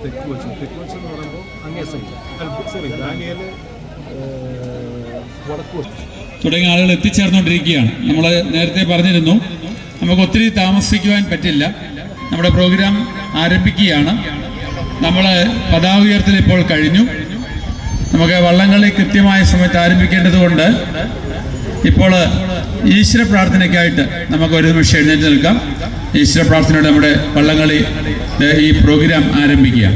തെക്ക് വശം എന്ന് പറയുമ്പോൾ അങ്ങേ സോറി ഡാനിയൽ വടക്ക് വശം തുടങ്ങിയ ആളുകൾ എത്തിച്ചേർന്നുകൊണ്ടിരിക്കുകയാണ്. നമ്മൾ നേരത്തെ പറഞ്ഞിരുന്നു നമുക്ക് ഒത്തിരി താമസിക്കുവാൻ പറ്റില്ല. നമ്മുടെ പ്രോഗ്രാം ആരംഭിക്കുകയാണ്. നമ്മൾ പതാക ഉയർത്തൽ ഇപ്പോൾ കഴിഞ്ഞു. നമുക്ക് വള്ളംകളി കൃത്യമായ സമയത്ത് ആരംഭിക്കേണ്ടതുകൊണ്ട് ഇപ്പോൾ ഈശ്വര പ്രാർത്ഥനയ്ക്കായിട്ട് നമുക്ക് ഒരു നിമിഷം എഴുന്നേറ്റ് നിൽക്കാം. ഈശ്വര പ്രാർത്ഥനയോടെ നമ്മുടെ വള്ളംകളി ഈ പ്രോഗ്രാം ആരംഭിക്കുക.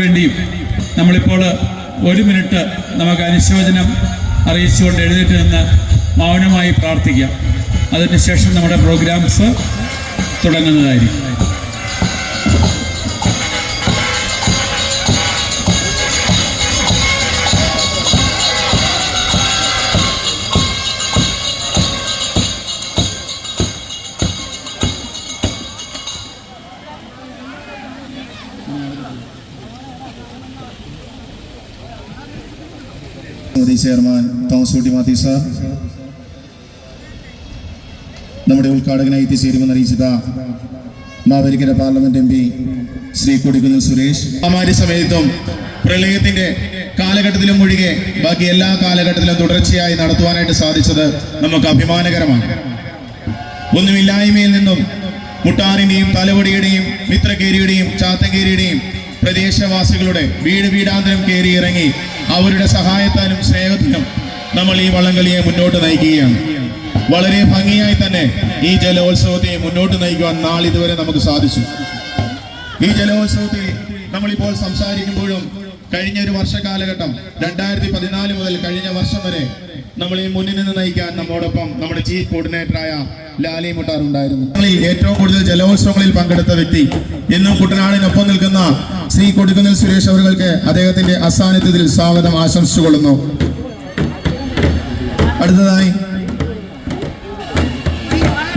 വേണ്ടിയും നമ്മളിപ്പോൾ ഒരു മിനിറ്റ് നമുക്ക് അനുശോചനം അറിയിച്ചുകൊണ്ട് എഴുന്നേറ്റ് നിന്ന് മൗനമായി പ്രാർത്ഥിക്കാം. അതിനുശേഷം നമ്മുടെ പ്രോഗ്രാംസ് തുടങ്ങുന്നതായിരിക്കും. ചെയർമാൻ തോമസ് കുട്ടി മാത്യു സാർ, നമ്മുടെ ഉദ്ഘാടകനായി എത്തിച്ചേരുമെന്ന് അറിയിച്ചത് മാവേലിക്കര പാർലമെന്റ് MP ശ്രീ കൊടിക്കുന്നിൽ സുരേഷ്. മഹാമാരി സമയത്തും പ്രളയത്തിന്റെ കാലഘട്ടത്തിലും ഒഴികെ ബാക്കി എല്ലാ കാലഘട്ടത്തിലും തുടർച്ചയായി നടത്തുവാനായിട്ട് സാധിച്ചത് നമുക്ക് അഭിമാനകരമാണ്. ഒന്നുമില്ലായ്മയിൽ നിന്നും മുട്ടാറിന്റെയും തലവടിയുടെയും മിത്രക്കേരിയുടെയും ചാത്തങ്കേരിയുടെയും പ്രദേശവാസികളുടെ വീട് വീടാന്തരം കയറി ഇറങ്ങി അവരുടെ സഹായത്താലും സ്നേഹത്തിനും നമ്മൾ ഈ വള്ളംകളിയെ മുന്നോട്ട് നയിക്കുകയാണ്. വളരെ ഭംഗിയായി തന്നെ ഈ ജലോത്സവത്തെ മുന്നോട്ട് നയിക്കുവാൻ നാളിതുവരെ നമുക്ക് സാധിച്ചു. ഈ ജലോത്സവത്തിൽ നമ്മളിപ്പോൾ സംസാരിക്കുമ്പോഴും കഴിഞ്ഞ ഒരു വർഷകാലഘട്ടം 2014 മുതൽ കഴിഞ്ഞ വർഷം വരെ നമ്മൾ ഈ മുന്നിൽ നിന്ന് നയിക്കാൻ നമ്മോടൊപ്പം നമ്മുടെ ചീഫ് കോർഡിനേറ്ററായ ലാലി മുട്ടാർ ഉണ്ടായിരുന്നു. ഏറ്റവും കൂടുതൽ ജലോത്സവങ്ങളിൽ പങ്കെടുത്ത വ്യക്തി എന്നും കുട്ടനാടിനൊപ്പം നിൽക്കുന്ന ശ്രീ കൊടിക്കുന്നിൽ സുരേഷ് അവർക്ക് അദ്ദേഹത്തിന്റെ അസാന്നിധ്യത്തിൽ സ്വാഗതം ആശംസിച്ചുകൊള്ളുന്നു. അടുത്തതായി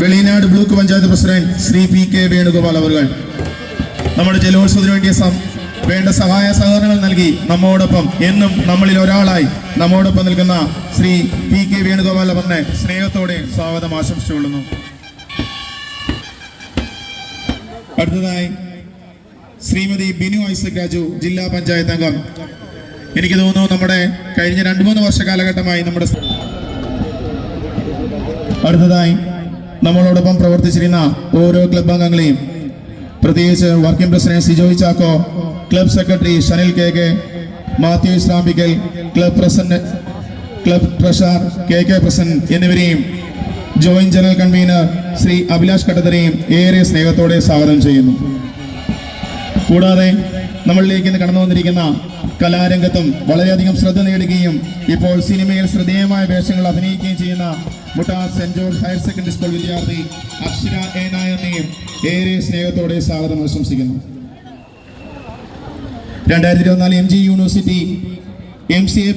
Veliyanad block panchayat president Shri PK Venugopal അവർ നമ്മുടെ ജലോത്സവത്തിന് വേണ്ടിയ വേണ്ട സഹായ സഹകരണങ്ങൾ നൽകി നമ്മോടൊപ്പം എന്നും നമ്മളിൽ ഒരാളായി നമ്മോടൊപ്പം നിൽക്കുന്ന ശ്രീ PK വേണുഗോപാൽ അവരെ സ്നേഹത്തോടെ സ്വാഗതം ആശംസിച്ചുകൊള്ളുന്നു. അടുത്തതായി ശ്രീമതി ബിനു ഐസക് രാജു, ജില്ലാ പഞ്ചായത്ത് അംഗം. എനിക്ക് തോന്നുന്നു നമ്മുടെ കഴിഞ്ഞ 2-3 വർഷ കാലഘട്ടമായി നമ്മുടെ അടുത്തതായി നമ്മളോടൊപ്പം പ്രവർത്തിച്ചിരുന്ന ഓരോ ക്ലബ് അംഗങ്ങളെയും, പ്രത്യേകിച്ച് working president Sijoy Chacko, club secretary Shanil KK, Mathew ഇസ്ലാമിക്കൽ, ക്ലബ് ട്രഷറർ KK പ്രസന്റ് എന്നിവരെയും joint general convener Shri Abhilash കട്ടതരെയും ഏറെ സ്നേഹത്തോടെ സ്വാഗതം ചെയ്യുന്നു. കൂടാതെ നമ്മളിലേക്ക് കടന്നു വന്നിരിക്കുന്ന കലാരംഗത്തും വളരെയധികം ശ്രദ്ധ നേടുകയും ഇപ്പോൾ സിനിമയിൽ ശ്രദ്ധേയമായ വേഷങ്ങൾ അഭിനയിക്കുകയും ചെയ്യുന്ന Muttar saint George higher secondary school വിദ്യാർത്ഥി അക്ഷര A നായരെയും ഏറെ സ്നേഹത്തോടെ സ്വാഗതം ആശംസിക്കുന്നു. 2024 MG യൂണിവേഴ്സിറ്റി MCA